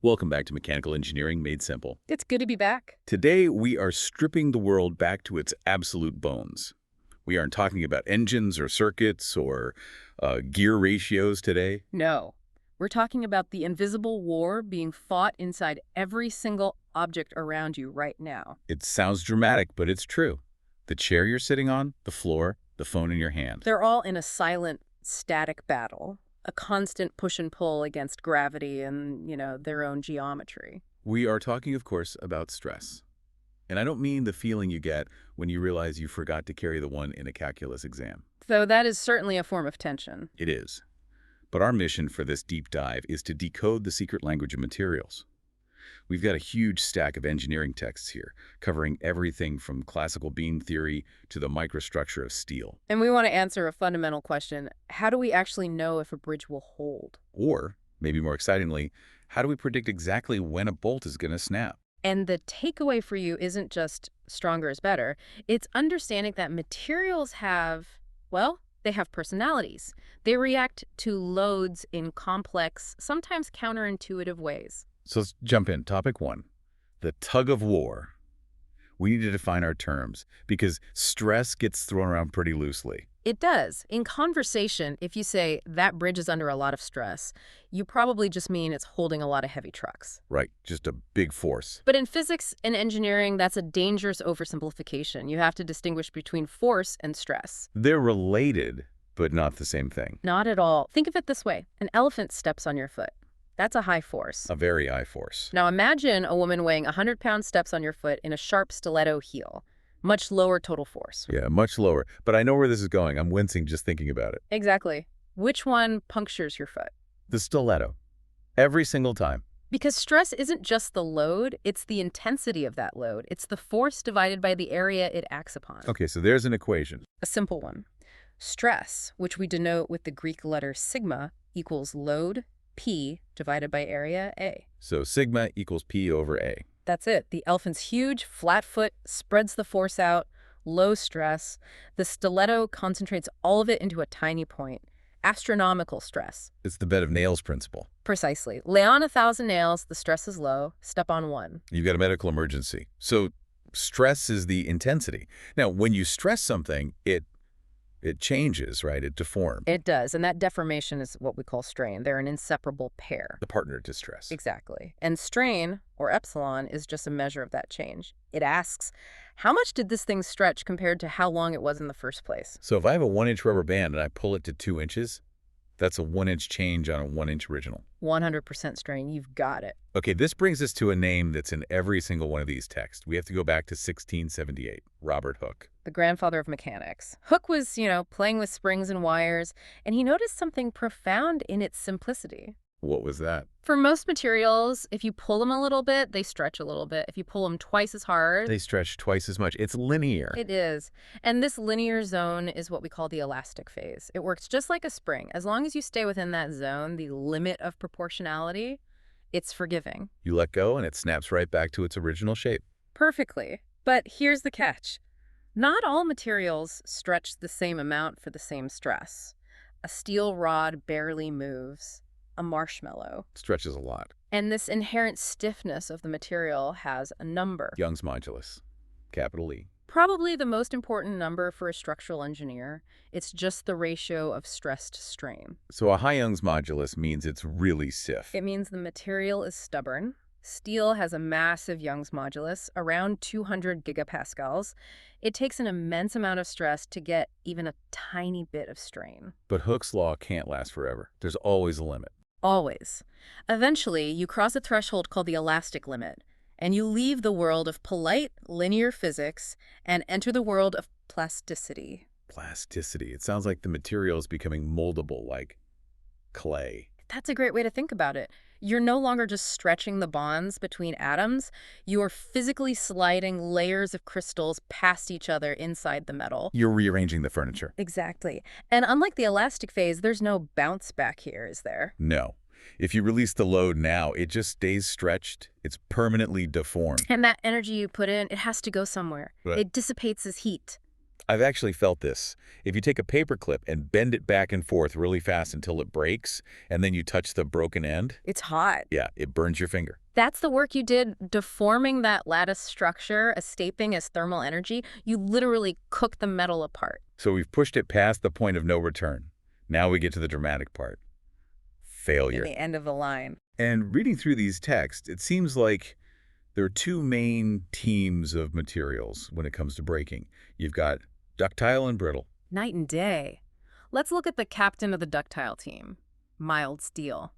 Welcome back to Mechanical Engineering Made Simple. It's good to be back. Today, we are stripping the world back to its absolute bones. We aren't talking about engines or circuits or gear ratios today. No, we're talking about the invisible war being fought inside every single object around you right now. It sounds dramatic, but it's true. The chair you're sitting on, the floor, the phone in your hand. They're all in a silent, static battle, a constant push and pull against gravity and, their own geometry. We are talking, of course, about stress. And I don't mean the feeling you get when you realize you forgot to carry the one in a calculus exam. Though that is certainly a form of tension. It is. But our mission for this deep dive is to decode the secret language of materials. We've got a huge stack of engineering texts here, covering everything from classical beam theory to the microstructure of steel. And we want to answer a fundamental question. How do we actually know if a bridge will hold? Or, maybe more excitingly, how do we predict exactly when a bolt is going to snap? And the takeaway for you isn't just stronger is better. It's understanding that materials have, they have personalities. They react to loads in complex, sometimes counterintuitive ways. So let's jump in. Topic 1, the tug of war. We need to define our terms because stress gets thrown around pretty loosely. It does. In conversation, if you say that bridge is under a lot of stress, you probably just mean it's holding a lot of heavy trucks. Right, just a big force. But in physics and engineering, that's a dangerous oversimplification. You have to distinguish between force and stress. They're related, but not the same thing. Not at all. Think of it this way. An elephant steps on your foot. That's a high force. A very high force. Now imagine a woman weighing 100 pounds steps on your foot in a sharp stiletto heel. Much lower total force. Yeah, much lower. But I know where this is going. I'm wincing just thinking about it. Exactly. Which one punctures your foot? The stiletto. Every single time. Because stress isn't just the load, it's the intensity of that load. It's the force divided by the area it acts upon. Okay, so there's an equation. A simple one. Stress, which we denote with the Greek letter sigma, equals load, P, divided by area, A. So sigma equals P over A. That's it. The elephant's huge, flat foot spreads the force out, low stress. The stiletto concentrates all of it into a tiny point. Astronomical stress. It's the bed of nails principle. Precisely. Lay on 1,000 nails, the stress is low. Step on one. You've got a medical emergency. So stress is the intensity. Now, when you stress something, it changes, right? It deforms. It does, and that deformation is what we call strain. They're an inseparable pair. The partner to stress. Exactly. And strain, or epsilon, is just a measure of that change. It asks, how much did this thing stretch compared to how long it was in the first place? So if I have a 1-inch rubber band and I pull it to 2 inches, that's a 1-inch change on a 1-inch original. 100% strain. You've got it. Okay, this brings us to a name that's in every single one of these texts. We have to go back to 1678, Robert Hooke. The grandfather of mechanics. Hooke was, playing with springs and wires, and he noticed something profound in its simplicity. What was that? For most materials, if you pull them a little bit, they stretch a little bit. If you pull them twice as hard, They stretch twice as much. It's linear. it is. And this linear zone is what we call the elastic phase. It works just like a spring. As long as you stay within that zone, the limit of proportionality, it's forgiving. You let go and it snaps right back to its original shape. Perfectly. But here's the catch. Not all materials stretch the same amount for the same stress. A steel rod barely moves. A marshmallow. Stretches a lot. And this inherent stiffness of the material has a number. Young's modulus, capital E. Probably the most important number for a structural engineer. It's just the ratio of stress to strain. So a high Young's modulus means it's really stiff. It means the material is stubborn. Steel has a massive Young's modulus, around 200 gigapascals. It takes an immense amount of stress to get even a tiny bit of strain. But Hooke's law can't last forever. There's always a limit. Always. Eventually, you cross a threshold called the elastic limit, and you leave the world of polite linear physics and enter the world of plasticity. Plasticity. It sounds like the material is becoming moldable, like clay. That's a great way to think about it. You're no longer just stretching the bonds between atoms. You are physically sliding layers of crystals past each other inside the metal. You're rearranging the furniture. Exactly. And unlike the elastic phase, there's no bounce back here, is there? No. If you release the load now, it just stays stretched. It's permanently deformed. And that energy you put in, it has to go somewhere. Right. It dissipates as heat. I've actually felt this. If you take a paper clip and bend it back and forth really fast until it breaks, and then you touch the broken end, It's hot. yeah, it burns your finger. That's the work you did deforming that lattice structure, escaping as thermal energy. You literally cook the metal apart. So we've pushed it past the point of no return. Now we get to the dramatic part. In Failure. the end of the line. And reading through these texts, it seems like there are two main teams of materials when it comes to braking. You've got ductile and brittle. Night and day. Let's look at the captain of the ductile team. Mild steel.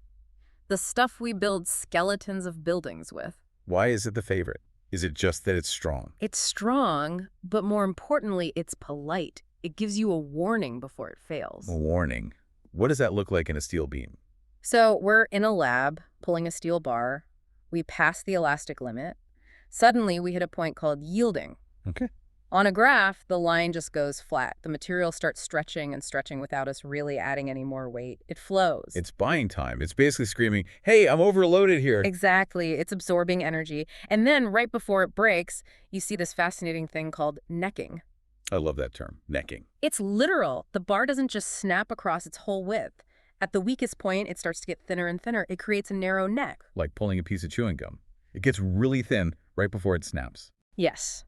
The stuff we build skeletons of buildings with. Why is it the favorite? Is it just that it's strong? It's strong, but more importantly, it's polite. It gives you a warning before it fails. A warning. What does that look like in a steel beam? So we're in a lab pulling a steel bar. We pass the elastic limit. Suddenly, we hit a point called yielding. Okay. On a graph, the line just goes flat. The material starts stretching and stretching without us really adding any more weight. It flows. It's buying time. It's basically screaming, hey, I'm overloaded here. Exactly. It's absorbing energy. And then right before it breaks, you see this fascinating thing called necking. I love that term, necking. It's literal. The bar doesn't just snap across its whole width. At the weakest point, it starts to get thinner and thinner. It creates a narrow neck. Like pulling a piece of chewing gum. It gets really thin right before it snaps. Yes.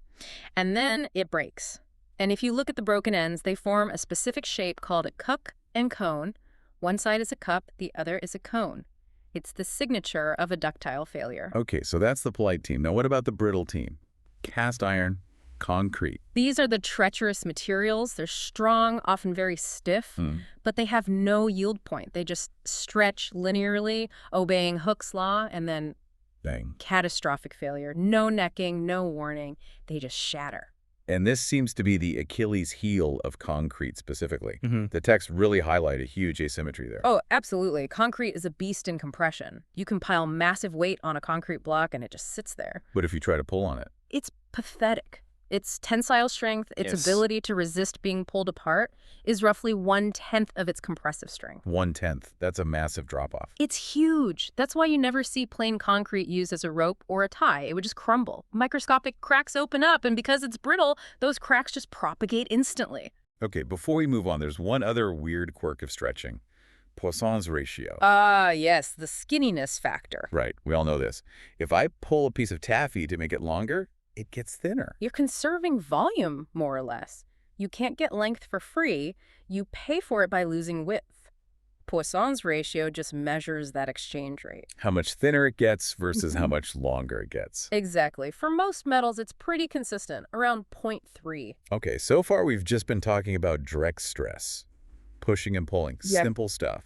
And then it breaks. And if you look at the broken ends, they form a specific shape called a cup and cone. One side is a cup, the other is a cone. It's the signature of a ductile failure. Okay, so that's the polite team. Now what about the brittle team? Cast iron, concrete. These are the treacherous materials. They're strong, often very stiff, but they have no yield point. They just stretch linearly, obeying Hooke's law, and then Bang. catastrophic failure. No necking, no warning. They just shatter. And this seems to be the Achilles heel of concrete specifically. Mm-hmm. The texts really highlight a huge asymmetry there. Oh, absolutely. Concrete is a beast in compression. You can pile massive weight on a concrete block and it just sits there. But if you try to pull on it, It's pathetic. Its tensile strength, its Yes. ability to resist being pulled apart, is roughly 1/10 of its compressive strength. 1/10. That's a massive drop-off. It's huge. That's why you never see plain concrete used as a rope or a tie. It would just crumble. Microscopic cracks open up, and because it's brittle, those cracks just propagate instantly. Okay, before we move on, there's one other weird quirk of stretching. Poisson's ratio. Ah, yes, the skinniness factor. Right, we all know this. If I pull a piece of taffy to make it longer, it gets thinner. You're conserving volume, more or less. You can't get length for free. You pay for it by losing width. Poisson's ratio just measures that exchange rate. How much thinner it gets versus how much longer it gets. Exactly. For most metals, it's pretty consistent, around 0.3. Okay, so far we've just been talking about direct stress. Pushing and pulling. Yep. Simple stuff.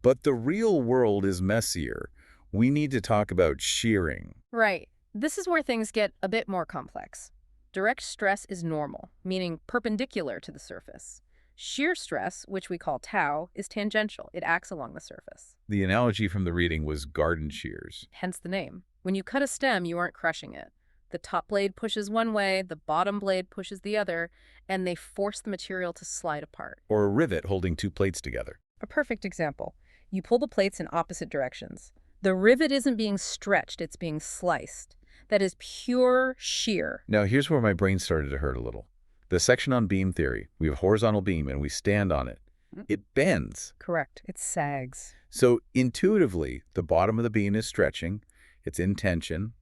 But the real world is messier. We need to talk about shearing. Right. This is where things get a bit more complex. Direct stress is normal, meaning perpendicular to the surface. Shear stress, which we call tau, is tangential. It acts along the surface. The analogy from the reading was garden shears. Hence the name. When you cut a stem, you aren't crushing it. The top blade pushes one way, the bottom blade pushes the other, and they force the material to slide apart. Or a rivet holding two plates together. A perfect example. You pull the plates in opposite directions. The rivet isn't being stretched, it's being sliced. That is pure shear. Now here's where my brain started to hurt a little. The section on beam theory, we have a horizontal beam and we stand on it. It bends. Correct. It sags. So intuitively, the bottom of the beam is stretching, it's in tension.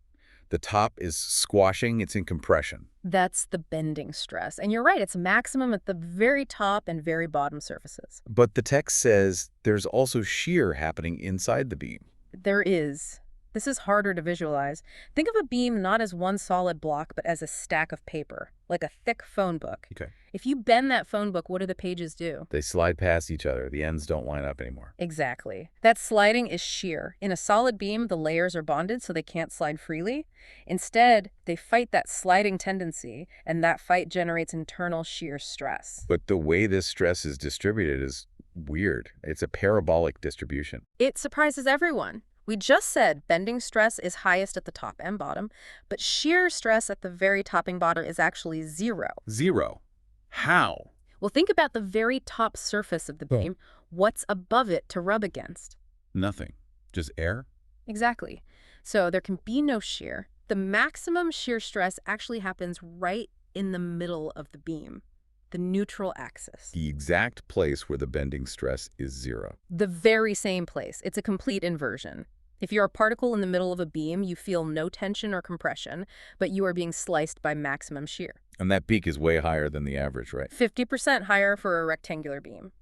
The top is squashing, it's in compression. That's the bending stress. And you're right, it's maximum at the very top and very bottom surfaces. But the text says there's also shear happening inside the beam. There is. This is harder to visualize. Think of a beam not as one solid block, but as a stack of paper, like a thick phone book. Okay. If you bend that phone book, what do the pages do? They slide past each other. The ends don't line up anymore. Exactly. That sliding is shear. In a solid beam, the layers are bonded so they can't slide freely. Instead, they fight that sliding tendency, and that fight generates internal shear stress. But the way this stress is distributed is weird. It's a parabolic distribution. It surprises everyone. We just said bending stress is highest at the top and bottom, but shear stress at the very top and bottom is actually zero. Zero. How? Well, think about the very top surface of the beam. What's above it to rub against? Nothing. Just air? Exactly. So there can be no shear. The maximum shear stress actually happens right in the middle of the beam, the neutral axis. The exact place where the bending stress is zero. The very same place. It's a complete inversion. If you're a particle in the middle of a beam, you feel no tension or compression, but you are being sliced by maximum shear. And that peak is way higher than the average, right? 50% higher for a rectangular beam.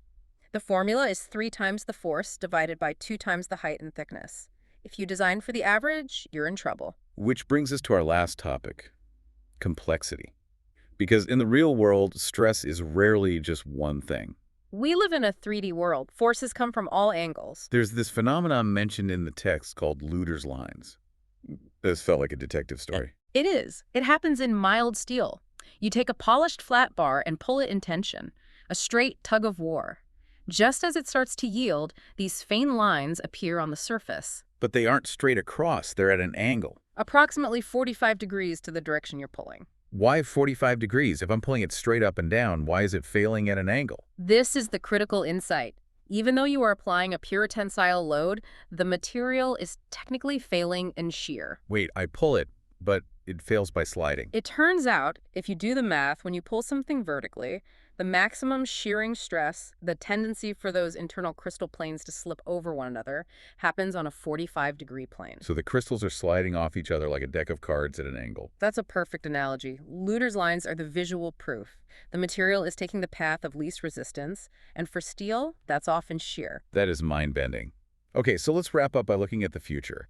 The formula is 3 times the force divided by 2 times the height and thickness. If you design for the average, you're in trouble. Which brings us to our last topic, complexity. Because in the real world, stress is rarely just one thing. We live in a 3D world. Forces come from all angles. There's this phenomenon mentioned in the text called Luder's lines. This felt like a detective story. It is. It happens in mild steel. You take a polished flat bar and pull it in tension, a straight tug of war. Just as it starts to yield, these faint lines appear on the surface. But they aren't straight across, they're at an angle. Approximately 45 degrees to the direction you're pulling. Why 45 degrees? If I'm pulling it straight up and down, why is it failing at an angle? This is the critical insight. Even though you are applying a pure tensile load, the material is technically failing in shear. Wait, I pull it, but it fails by sliding. It turns out, if you do the math, when you pull something vertically, the maximum shearing stress, the tendency for those internal crystal planes to slip over one another, happens on a 45-degree plane. So the crystals are sliding off each other like a deck of cards at an angle. That's a perfect analogy. Luder's lines are the visual proof. The material is taking the path of least resistance, and for steel, that's often shear. That is mind-bending. Okay, so let's wrap up by looking at the future.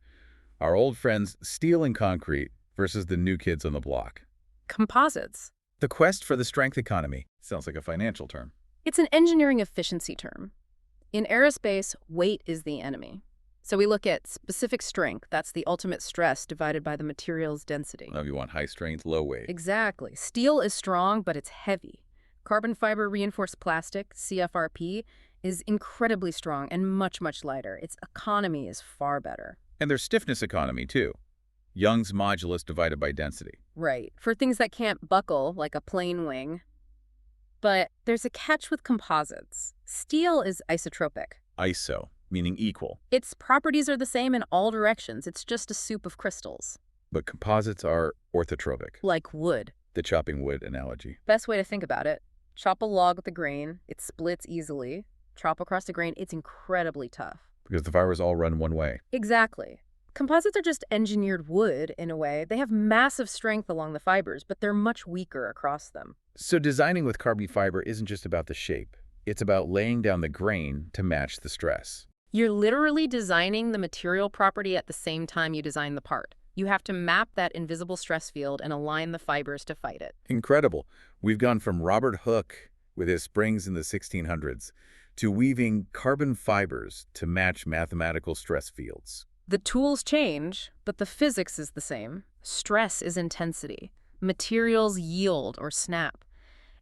Our old friends, steel and concrete versus the new kids on the block. Composites. The quest for the strength economy. Sounds like a financial term. It's an engineering efficiency term. In aerospace, weight is the enemy. So we look at specific strength. That's the ultimate stress divided by the material's density. Now you want high strength, low weight. Exactly. Steel is strong, but it's heavy. Carbon fiber reinforced plastic, CFRP, is incredibly strong and much, much lighter. Its economy is far better. And there's stiffness economy, too. Young's modulus divided by density. Right. For things that can't buckle, like a plane wing. But there's a catch with composites. Steel is isotropic. ISO, meaning equal. Its properties are the same in all directions. It's just a soup of crystals. But composites are orthotropic. Like wood. The chopping wood analogy. Best way to think about it. Chop a log with a grain. It splits easily. Chop across the grain. It's incredibly tough. Because the fibers all run one way. Exactly. Composites are just engineered wood, in a way. They have massive strength along the fibers, but they're much weaker across them. So designing with carbon fiber isn't just about the shape. It's about laying down the grain to match the stress. You're literally designing the material property at the same time you design the part. You have to map that invisible stress field and align the fibers to fight it. Incredible. We've gone from Robert Hooke with his springs in the 1600s to weaving carbon fibers to match mathematical stress fields. The tools change, but the physics is the same. Stress is intensity. Materials yield or snap.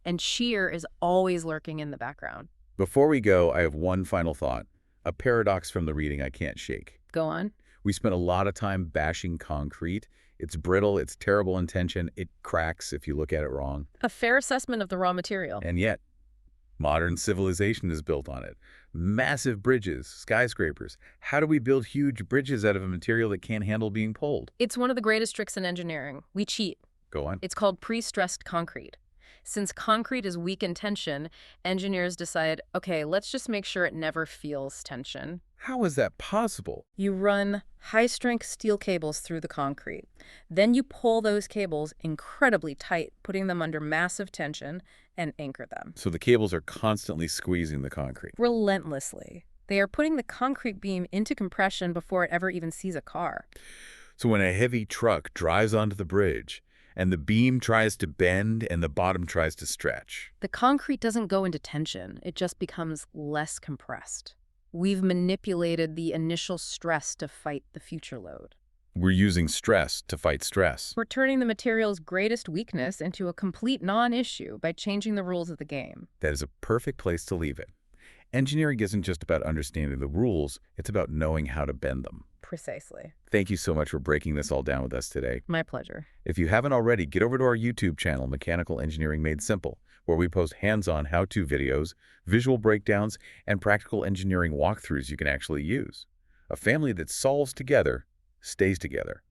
And shear is always lurking in the background. Before we go, I have one final thought. A paradox from the reading I can't shake. Go on. We spent a lot of time bashing concrete. It's brittle, it's terrible in tension, it cracks if you look at it wrong. A fair assessment of the raw material. And yet, modern civilization is built on it. Massive bridges, skyscrapers. How do we build huge bridges out of a material that can't handle being pulled? It's one of the greatest tricks in engineering. We cheat. Go on. It's called pre-stressed concrete. Since concrete is weak in tension, engineers decide, okay, let's just make sure it never feels tension. How is that possible? You run high-strength steel cables through the concrete. Then you pull those cables incredibly tight, putting them under massive tension, and anchor them. So the cables are constantly squeezing the concrete. Relentlessly. They are putting the concrete beam into compression before it ever even sees a car. So when a heavy truck drives onto the bridge, and the beam tries to bend and the bottom tries to stretch, The concrete doesn't go into tension. It just becomes less compressed. We've manipulated the initial stress to fight the future load. we're using stress to fight stress. We're turning the material's greatest weakness into a complete non-issue by changing the rules of the game. That is a perfect place to leave it. Engineering isn't just about understanding the rules, it's about knowing how to bend them. Precisely. Thank you so much for breaking this all down with us today. My pleasure. If you haven't already, get over to our YouTube channel, Mechanical Engineering Made Simple, where we post hands-on how-to videos, visual breakdowns, and practical engineering walkthroughs you can actually use. A family that solves together stays together.